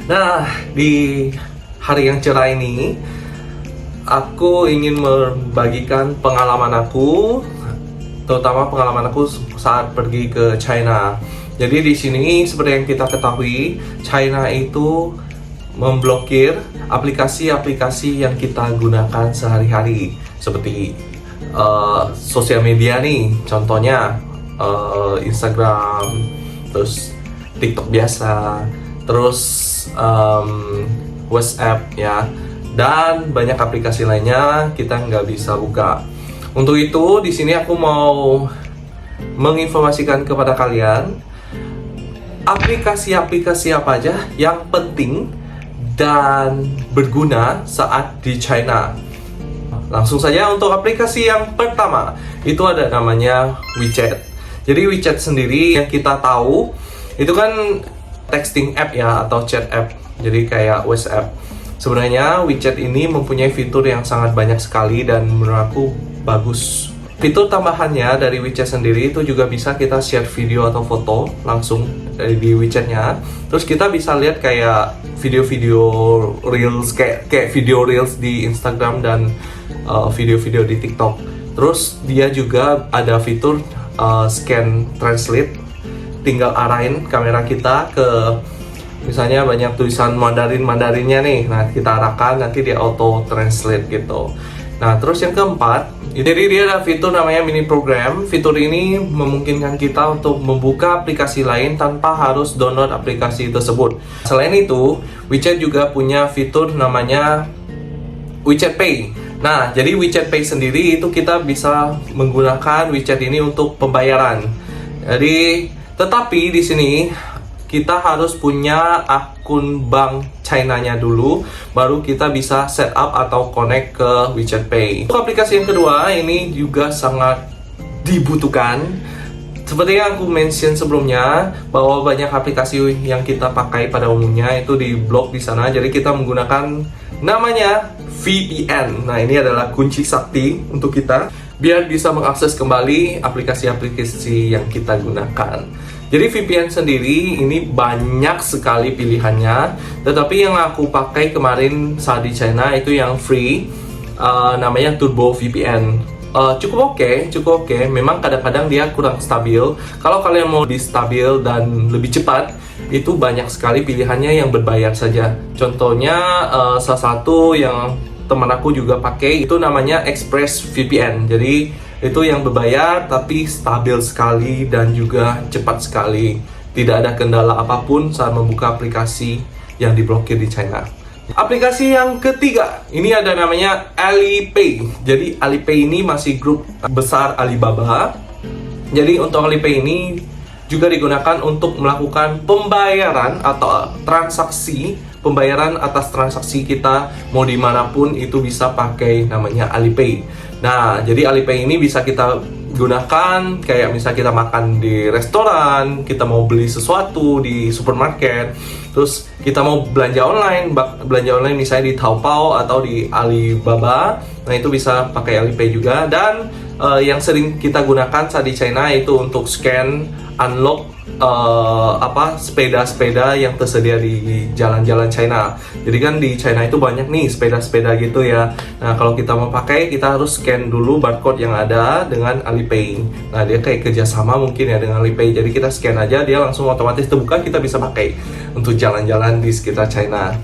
Nah, di hari yang cerah ini, aku ingin membagikan pengalaman aku, terutama pengalaman aku saat pergi ke China. Jadi di sini seperti yang kita ketahui, China itu memblokir aplikasi-aplikasi yang kita gunakan sehari-hari, seperti sosial media nih, contohnya Instagram, terus TikTok biasa, terus WhatsApp ya, dan banyak aplikasi lainnya kita nggak bisa buka. Untuk itu di sini aku mau menginformasikan kepada kalian aplikasi-aplikasi apa aja yang penting dan berguna saat di China. Langsung saja untuk aplikasi yang pertama, itu ada namanya WeChat. Jadi WeChat sendiri yang kita tahu itu kan texting app ya, atau chat app. Jadi kayak WhatsApp. Sebenarnya WeChat ini mempunyai fitur yang sangat banyak sekali dan menurut aku bagus. Fitur tambahannya dari WeChat sendiri itu juga bisa kita share video atau foto langsung dari di WeChat-nya. Terus kita bisa lihat kayak video-video reels, kayak video reels di Instagram dan video-video di TikTok. Terus dia juga ada fitur scan translate. Tinggal arahin kamera kita ke, misalnya banyak tulisan Mandarinnya nih, nah kita arahkan nanti dia auto translate gitu. Nah terus yang keempat, jadi dia ada fitur namanya mini program. Fitur ini memungkinkan kita untuk membuka aplikasi lain tanpa harus download aplikasi tersebut. Selain itu, WeChat juga punya fitur namanya WeChat Pay. Nah jadi WeChat Pay sendiri itu kita bisa menggunakan WeChat ini untuk pembayaran. Tetapi di sini kita harus punya akun bank China-nya dulu, baru kita bisa setup atau connect ke WeChat Pay. Untuk aplikasi yang kedua, ini juga sangat dibutuhkan. Seperti yang aku mention sebelumnya, bahwa banyak aplikasi yang kita pakai pada umumnya itu di blok di sana. Jadi kita menggunakan namanya VPN. Nah ini adalah kunci sakti untuk kita biar bisa mengakses kembali aplikasi-aplikasi yang kita gunakan. Jadi VPN sendiri ini banyak sekali pilihannya, tetapi yang aku pakai kemarin saat di China itu yang free, namanya Turbo VPN. Cukup oke. Memang kadang-kadang dia kurang stabil. Kalau kalian mau lebih stabil dan lebih cepat, itu banyak sekali pilihannya yang berbayar saja. Contohnya salah satu yang teman aku juga pakai itu namanya Express VPN. Jadi itu yang berbayar tapi stabil sekali dan juga cepat sekali. Tidak ada kendala apapun saat membuka aplikasi yang diblokir di China. Aplikasi yang ketiga, ini ada namanya Alipay. Jadi Alipay ini masih grup besar Alibaba. Jadi untuk Alipay ini juga digunakan untuk melakukan pembayaran atau pembayaran atas transaksi kita mau dimanapun itu bisa pakai namanya Alipay. Nah jadi Alipay ini bisa kita gunakan kayak misalnya kita makan di restoran, kita mau beli sesuatu di supermarket, terus kita mau belanja online misalnya di Taobao atau di Alibaba. Nah itu bisa pakai Alipay juga. Dan yang sering kita gunakan saat di China itu untuk scan unlock sepeda-sepeda yang tersedia di jalan-jalan China. Jadi kan di China itu banyak nih sepeda-sepeda gitu ya. Nah kalau kita mau pakai, kita harus scan dulu barcode yang ada dengan Alipay. Nah dia kayak kerjasama mungkin ya dengan Alipay. Jadi kita scan aja, dia langsung otomatis terbuka, kita bisa pakai untuk jalan-jalan di sekitar China.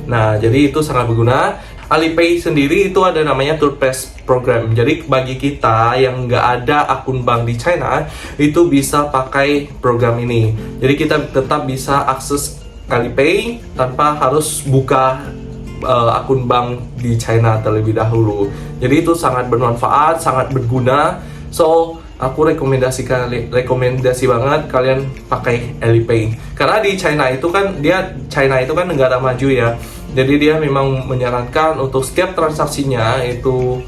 Nah jadi itu sangat berguna. Alipay sendiri itu ada namanya Tourpass program. Jadi bagi kita yang nggak ada akun bank di China, itu bisa pakai program ini. Jadi kita tetap bisa akses Alipay tanpa harus buka akun bank di China terlebih dahulu. Jadi itu sangat bermanfaat, sangat berguna. So aku rekomendasi banget kalian pakai Alipay. Karena di China itu kan negara maju ya. Jadi dia memang menyarankan untuk setiap transaksinya itu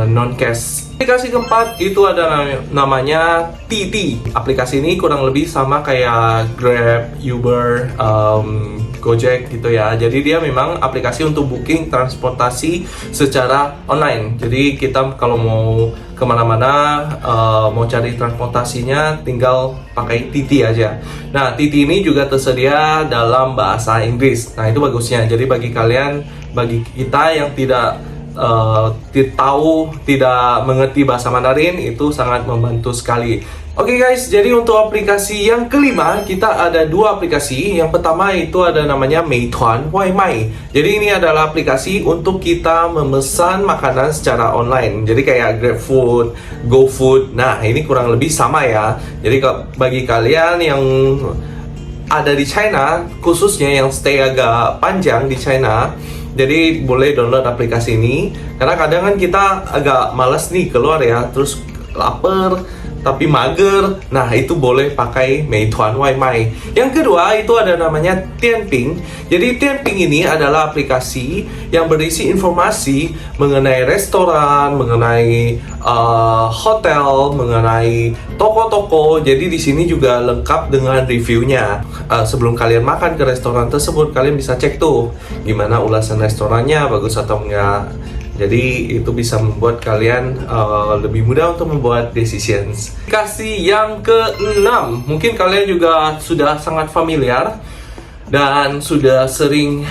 non cash. Aplikasi keempat itu ada namanya TT. Aplikasi ini kurang lebih sama kayak Grab, Uber, Gojek gitu ya. Jadi dia memang aplikasi untuk booking transportasi secara online. Jadi kita kalau mau kemana-mana, mau cari transportasinya tinggal pakai TT aja. Nah, TT ini juga tersedia dalam bahasa Inggris. Nah, itu bagusnya. Jadi bagi kita yang tidak mengerti bahasa Mandarin, itu sangat membantu sekali. Oke guys, jadi untuk aplikasi yang kelima, kita ada dua aplikasi. Yang pertama itu ada namanya Meituan Waimai. Jadi ini adalah aplikasi untuk kita memesan makanan secara online. Jadi kayak GrabFood, GoFood. Nah, ini kurang lebih sama ya. Jadi bagi kalian yang ada di China, khususnya yang stay agak panjang di China, jadi boleh download aplikasi ini. Karena kadang kan kita agak malas nih keluar ya, terus lapar tapi mager. Nah, itu boleh pakai Meituan Waimai. Yang kedua itu ada namanya Tianping. Jadi Tianping ini adalah aplikasi yang berisi informasi mengenai restoran, mengenai hotel, mengenai toko-toko. Jadi di sini juga lengkap dengan reviewnya. Sebelum kalian makan ke restoran tersebut, kalian bisa cek tuh gimana ulasan restorannya, bagus atau enggak. Jadi itu bisa membuat kalian lebih mudah untuk membuat decisions. Aplikasi yang ke-6, mungkin kalian juga sudah sangat familiar dan sudah sering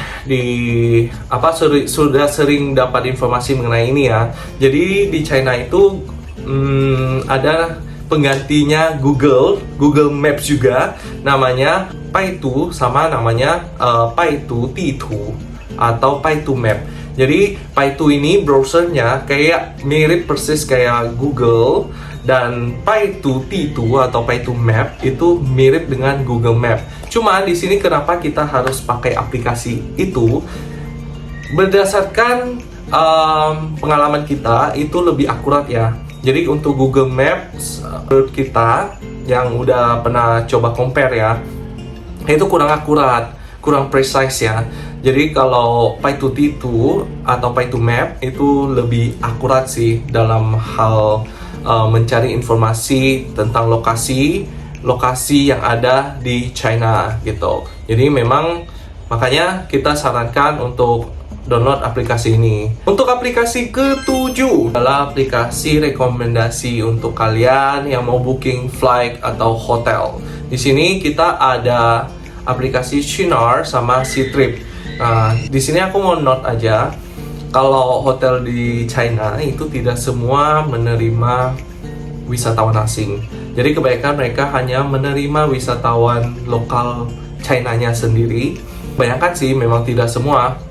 sudah sering dapat informasi mengenai ini ya. Jadi di China itu ada penggantinya Google Maps juga, namanya Baidu, sama namanya Baidu Ditu atau Baidu Map. Jadi Baidu ini browsernya kayak mirip persis kayak Google, dan Baidu Ditu atau Baidu Map itu mirip dengan Google Map. Cuma di sini kenapa kita harus pakai aplikasi itu? Berdasarkan pengalaman kita itu lebih akurat ya. Jadi untuk Google Maps menurut kita yang udah pernah coba compare ya, itu kurang akurat, kurang precise ya. Jadi kalau Baidu Ditu atau Baidu Map itu lebih akurat sih dalam hal mencari informasi tentang lokasi yang ada di China gitu. Jadi memang makanya kita sarankan untuk download aplikasi ini. Untuk aplikasi ke-7 adalah aplikasi rekomendasi untuk kalian yang mau booking flight atau hotel. Di sini kita ada aplikasi Qunar sama Ctrip. Nah, di sini aku mau note aja, kalau hotel di China itu tidak semua menerima wisatawan asing. Jadi kebanyakan mereka hanya menerima wisatawan lokal China-nya sendiri. Kebanyakan sih memang tidak semua.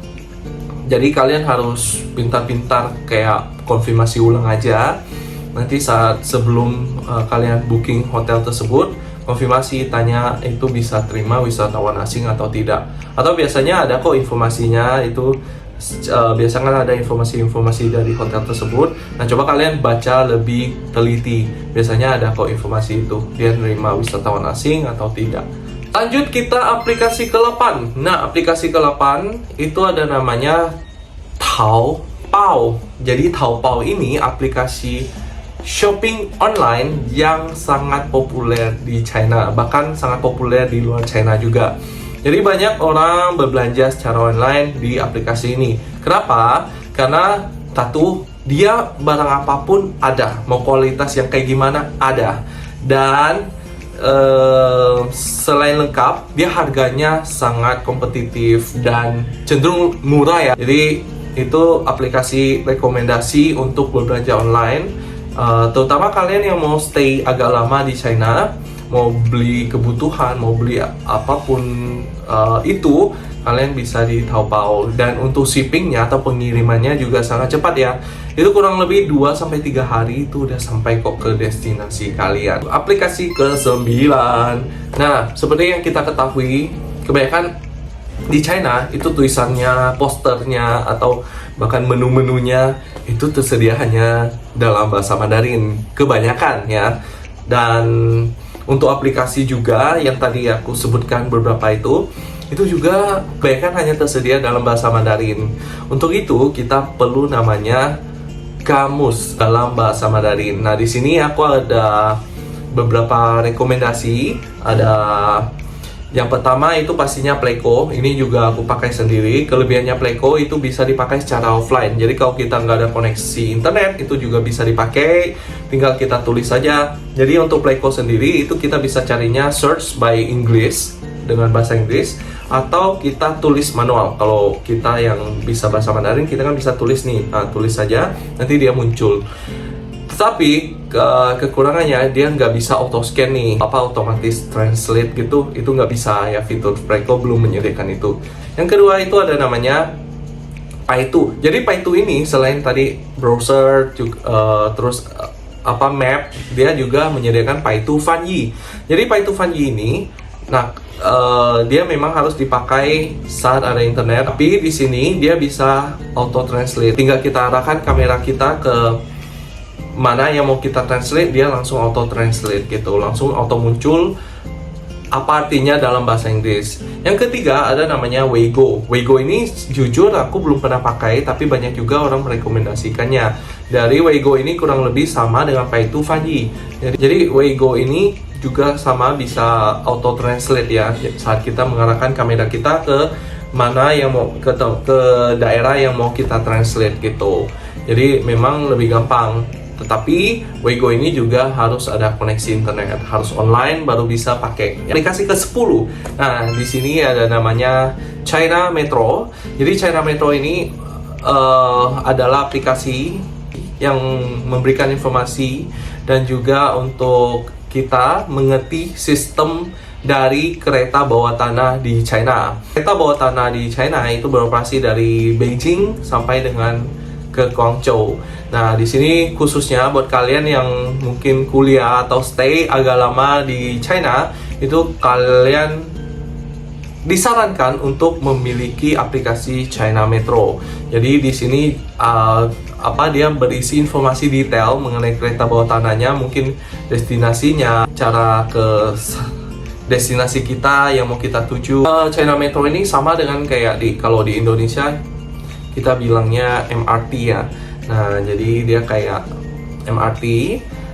Jadi kalian harus pintar-pintar kayak konfirmasi ulang aja. Nanti sebelum kalian booking hotel tersebut, konfirmasi, tanya itu bisa terima wisatawan asing atau tidak. Atau biasanya ada kok informasinya itu, biasanya ada informasi-informasi dari hotel tersebut. Nah, coba kalian baca lebih teliti. Biasanya ada kok informasi itu, dia terima wisatawan asing atau tidak. Lanjut kita aplikasi ke-8. Nah, aplikasi ke-8 itu ada namanya Taobao. Jadi Taobao ini aplikasi shopping online yang sangat populer di China, bahkan sangat populer di luar China juga. Jadi banyak orang berbelanja secara online di aplikasi ini. Kenapa? Karena dia barang apapun ada, mau kualitas yang kayak gimana ada, dan selain lengkap, dia harganya sangat kompetitif dan cenderung murah ya. Jadi itu aplikasi rekomendasi untuk berbelanja online. Terutama kalian yang mau stay agak lama di China, mau beli kebutuhan, mau beli apapun itu, kalian bisa di Taobao. Dan untuk shippingnya atau pengirimannya juga sangat cepat ya. Itu kurang lebih 2-3 hari itu udah sampai kok ke destinasi kalian. Aplikasi ke-9. Nah, seperti yang kita ketahui, kebanyakan di China itu tulisannya, posternya, atau bahkan menu-menunya itu tersedia hanya dalam bahasa Mandarin kebanyakan ya. Dan untuk aplikasi juga yang tadi aku sebutkan beberapa itu juga kebanyakan hanya tersedia dalam bahasa Mandarin. Untuk itu kita perlu namanya kamus dalam bahasa Mandarin. Nah, di sini aku ada beberapa rekomendasi. Ada Yang pertama itu pastinya Playco. Ini juga aku pakai sendiri. Kelebihannya Playco itu bisa dipakai secara offline. Jadi kalau kita nggak ada koneksi internet, itu juga bisa dipakai. Tinggal kita tulis saja. Jadi untuk Playco sendiri itu kita bisa carinya search by English dengan bahasa Inggris, atau kita tulis manual. Kalau kita yang bisa bahasa Mandarin, kita kan bisa tulis nih. Nah, tulis saja, nanti dia muncul. Tetapi kekurangannya dia nggak bisa auto scan nih, otomatis translate gitu, itu nggak bisa ya, fitur Playco belum menyediakan itu. Yang kedua itu ada namanya Paitu. Jadi Paitu ini selain tadi browser juga, terus map, dia juga menyediakan Paitu Fanyi. Jadi Paitu Fanyi ini, nah dia memang harus dipakai saat ada internet, tapi di sini dia bisa auto translate. Tinggal kita arahkan kamera kita ke mana yang mau kita translate, dia langsung auto translate gitu, langsung auto muncul apa artinya dalam bahasa Inggris. Yang ketiga ada namanya Weigo. Weigo ini jujur aku belum pernah pakai, tapi banyak juga orang merekomendasikannya. Dari Weigo ini kurang lebih sama dengan Paitu Fanyi. Jadi Weigo ini juga sama, bisa auto translate ya, saat kita mengarahkan kamera kita ke mana yang mau ke daerah yang mau kita translate gitu. Jadi memang lebih gampang. Tetapi Weigo ini juga harus ada koneksi internet, harus online baru bisa pakai. Aplikasi ke-10. Nah, di sini ada namanya China Metro. Jadi China Metro ini adalah aplikasi yang memberikan informasi dan juga untuk kita mengerti sistem dari kereta bawah tanah di China. Kereta bawah tanah di China itu beroperasi dari Beijing sampai dengan ke Guangzhou. Nah, di sini khususnya buat kalian yang mungkin kuliah atau stay agak lama di China, itu kalian disarankan untuk memiliki aplikasi China Metro. Jadi di sini dia berisi informasi detail mengenai kereta bawah tanahnya, mungkin destinasinya, cara ke destinasi kita yang mau kita tuju. China Metro ini sama dengan kayak kalau di Indonesia kita bilangnya MRT ya. Nah, jadi dia kayak MRT.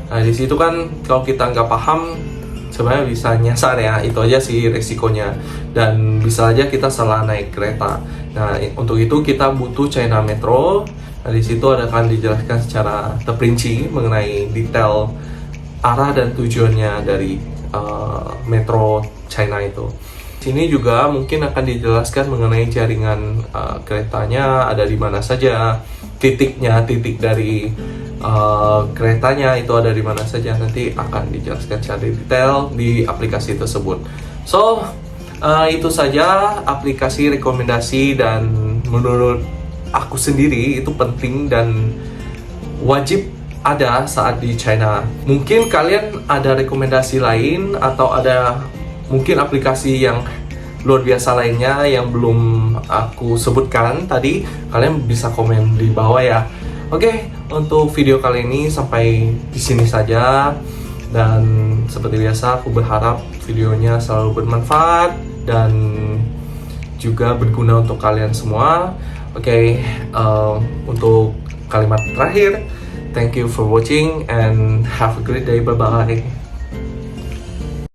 Nah, di situ kan kalau kita nggak paham sebenarnya bisa nyasar ya. Itu aja sih resikonya. Dan bisa aja kita salah naik kereta. Nah, untuk itu kita butuh China Metro. Nah, di situ akan dijelaskan secara terperinci mengenai detail arah dan tujuannya dari Metro China itu. Sini juga mungkin akan dijelaskan mengenai jaringan keretanya ada di mana saja, titik dari keretanya itu ada di mana saja, nanti akan dijelaskan secara detail di aplikasi tersebut. So, itu saja aplikasi rekomendasi, dan menurut aku sendiri itu penting dan wajib ada saat di China. Mungkin kalian ada rekomendasi lain atau ada mungkin aplikasi yang luar biasa lainnya yang belum aku sebutkan tadi, kalian bisa komen di bawah ya. Oke, untuk video kali ini sampai di sini saja, dan seperti biasa aku berharap videonya selalu bermanfaat dan juga berguna untuk kalian semua. Oke, untuk kalimat terakhir, thank you for watching and have a great day. Bye bye.